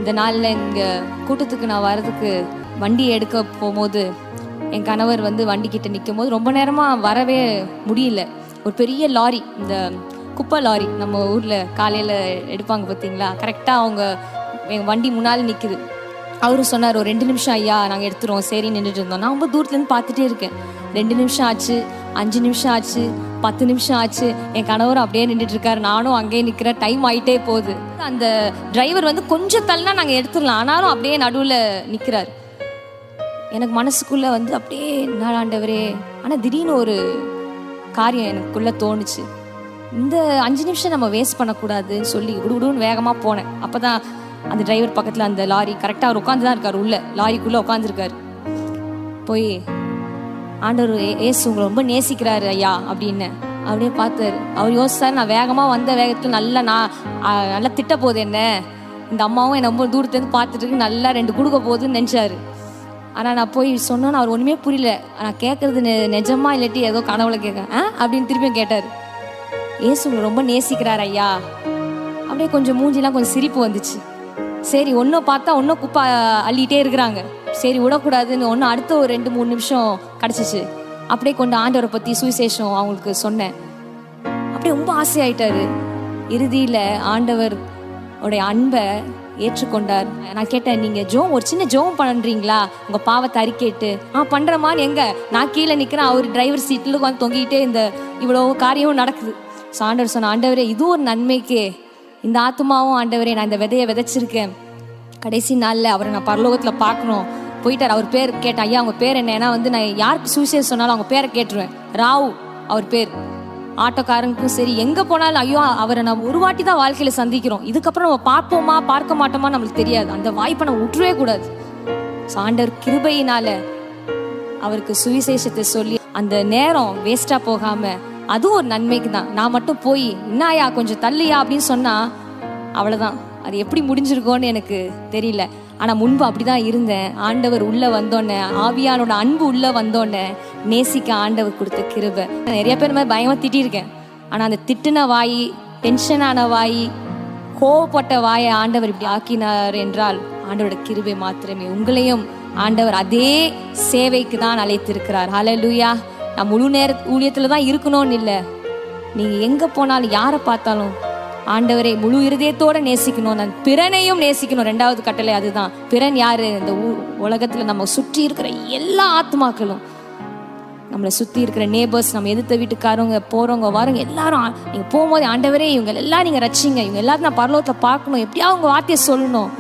இந்த நாளில் இங்கே கூட்டத்துக்கு நான் வர்றதுக்கு வண்டி எடுக்க போகும்போது என் கணவர் வண்டி கிட்ட நிற்கும் போது ரொம்ப நேரமாக வரவே முடியல. ஒரு பெரிய லாரி, இந்த குப்பை லாரி நம்ம ஊரில் காலையில் எடுப்பாங்க பார்த்தீங்களா, கரெக்டாக அவங்க என் வண்டி முன்னால் நிற்குது. அவரும் சொன்னார், ஒரு 2 நிமிஷம் ஐயா நாங்கள் எடுத்துருவோம். சரி நின்றுட்டு இருந்தோம். நான் ரொம்ப தூரத்துலேருந்து பார்த்துட்டே இருக்கேன். 2 நிமிஷம் ஆச்சு, 5 நிமிஷம் ஆச்சு, 10 நிமிஷம் ஆச்சு. என் கணவரும் அப்படியே நின்றுட்டு இருக்காரு, நானும் அங்கேயே நிற்கிறேன். டைம் ஆகிட்டே போகுது. அந்த டிரைவர் கொஞ்சம் தள்ளினா நாங்கள் எடுத்துடலாம், ஆனாலும் அப்படியே நடுவில் நிற்கிறார். எனக்கு மனசுக்குள்ளே அப்படியே ஆண்டவரே. ஆனால் திடீர்னு ஒரு காரியம் எனக்குள்ளே தோணுச்சு. இந்த 5 நிமிஷம் நம்ம வேஸ்ட் பண்ணக்கூடாதுன்னு சொல்லி குடுகுடுன்னு வேகமாக போனேன். அப்போ தான் அந்த டிரைவர் பக்கத்தில் அந்த லாரி கரெக்டாக அவர் உட்காந்து தான் இருக்கார், உள்ள லாரிக்குள்ளே உட்காந்துருக்காரு. போய் ஆண்டவர் ஏசு உங்களை ரொம்ப நேசிக்கிறாரு ஐயா அப்படின்னு அப்படியே பார்த்தாரு. அவர் யோசிச்சார், நான் வேகமாக வந்த வேகத்தில் நல்லா திட்ட போகுது என்ன, இந்த அம்மாவும் என்னை ரொம்ப தூரத்துலேருந்து பார்த்துட்டு நல்லா 2 கொடுக்க போகுதுன்னு நினச்சாரு. ஆனால் நான் போய் சொன்னோன்னு அவர் ஒன்றுமே புரியல. நான் கேட்குறது நிஜமா இல்லாட்டி ஏதோ கனவுல கேட்கேன் அப்படின்னு திரும்பியும் கேட்டார். ஏசு உங்களை ரொம்ப நேசிக்கிறார் ஐயா. அப்படியே கொஞ்சம் மூஞ்சிலாம் கொஞ்சம் சிரிப்பு வந்துச்சு. சரி, ஒன்றும் பார்த்தா ஒன்றும் குப்பை அள்ளிகிட்டே இருக்கிறாங்க, சரி விடக்கூடாதுன்னு ஒன்று அடுத்த ஒரு 2-3 நிமிஷம் கிடச்சிச்சு. அப்படியே கொண்டு ஆண்டவரை பற்றி சுவிசேஷம் அவங்களுக்கு சொன்னேன். அப்படியே ரொம்ப ஆசையாயிட்டாரு. இறுதியில் ஆண்டவர் உடைய அன்பை ஏற்றுக்கொண்டார். நான் கேட்டேன், நீங்கள் ஒரு சின்ன ஜோம் பண்ணுறீங்களா உங்கள் பாவத்தை அறிக்கைட்டு? பண்ணுற மாதிரி. எங்கே நான் கீழே நிற்கிறேன், அவர் டிரைவர் சீட்டில் தொங்கிக்கிட்டே இந்த இவ்வளோ காரியமும் நடக்குது. ஸோ ஆண்டவர் சொன்ன, ஆண்டவரே இது ஒரு நன்மைக்கே, இந்த ஆத்மாவும் ஆண்டவரே நான் இந்த விதையை விதைச்சிருக்கேன், கடைசி நாளில் அவரை நான் பரலோகத்தில் பார்க்கணும். போயிட்டார். அவர் பேர் கேட்டேன், ஐயா அவங்க பேர் என்ன? ஏன்னா நான் யாருக்கு சுவிசேஷம் சொன்னாலும் அவங்க பேரை கேட்டுருவேன். ராவ் அவர் பேர். ஆட்டோக்காரனுக்கும் சரி, எங்கே போனாலும் ஐயோ அவரை நம்ம ஒரு வாட்டி தான் வாழ்க்கையில் சந்திக்கிறோம், இதுக்கப்புறம் நம்ம பார்ப்போமா பார்க்க மாட்டோமா நம்மளுக்கு தெரியாது, அந்த வாய்ப்பை நம்ம விட்டுறவே கூடாது. ஸோ ஆண்டவர் கிருபையினால அவருக்கு சுவிசேஷத்தை சொல்லி அந்த நேரம் வேஸ்ட்டாக போகாமல், அதுவும் ஒரு நன்மைக்கு தான். நான் மட்டும் போய் என்னாயா கொஞ்சம் தள்ளியா அப்படின்னு சொன்னால் அவ்வளோதான், அது எப்படி முடிஞ்சிருக்கோன்னு எனக்கு தெரியல. ஆனால் முன்பு அப்படி தான் இருந்தேன். ஆண்டவர் உள்ளே வந்தோடனே, ஆவியானோட அன்பு உள்ளே வந்தோடனே நேசிக்க ஆண்டவர் கொடுத்த கிருபை. நிறைய பேர் மாதிரி பயமாக திட்டிருக்கேன். ஆனால் அந்த திட்டின வாய், டென்ஷனான வாய், கோவப்பட்ட வாயை ஆண்டவர் இப்படி ஆக்கினார் என்றால் ஆண்டவரோட கிருபை மாத்திரமே. உங்களையும் ஆண்டவர் அதே சேவைக்கு தான் அழைத்திருக்கிறார். ஹல்லேலூயா. நான் முழு நேர ஊழியத்தில் தான் இருக்கணும்னு இல்லை, நீங்கள் எங்கே போனாலும் யாரை பார்த்தாலும் ஆண்டவரை முழு இருதயத்தோடு நேசிக்கணும், நான் பிறனையும் நேசிக்கணும். 2வது கட்டளை அதுதான். பிறன் யாரு? இந்த உலகத்தில் நம்ம சுற்றி இருக்கிற எல்லா ஆத்மாக்களும், நம்மளை சுற்றி இருக்கிற நேபர்ஸ், நம்ம எதிர்த்த வீட்டுக்காரவங்க, போகிறவங்க வரவங்க எல்லாரும் நீங்கள் போகும்போது ஆண்டவரே இவங்க எல்லாம் நீங்கள் ரட்சிங்க, இவங்க எல்லாரும் நான் பரலோகத்தில் பார்க்கணும், எப்படியா அவங்க வார்த்தையை சொல்லணும்.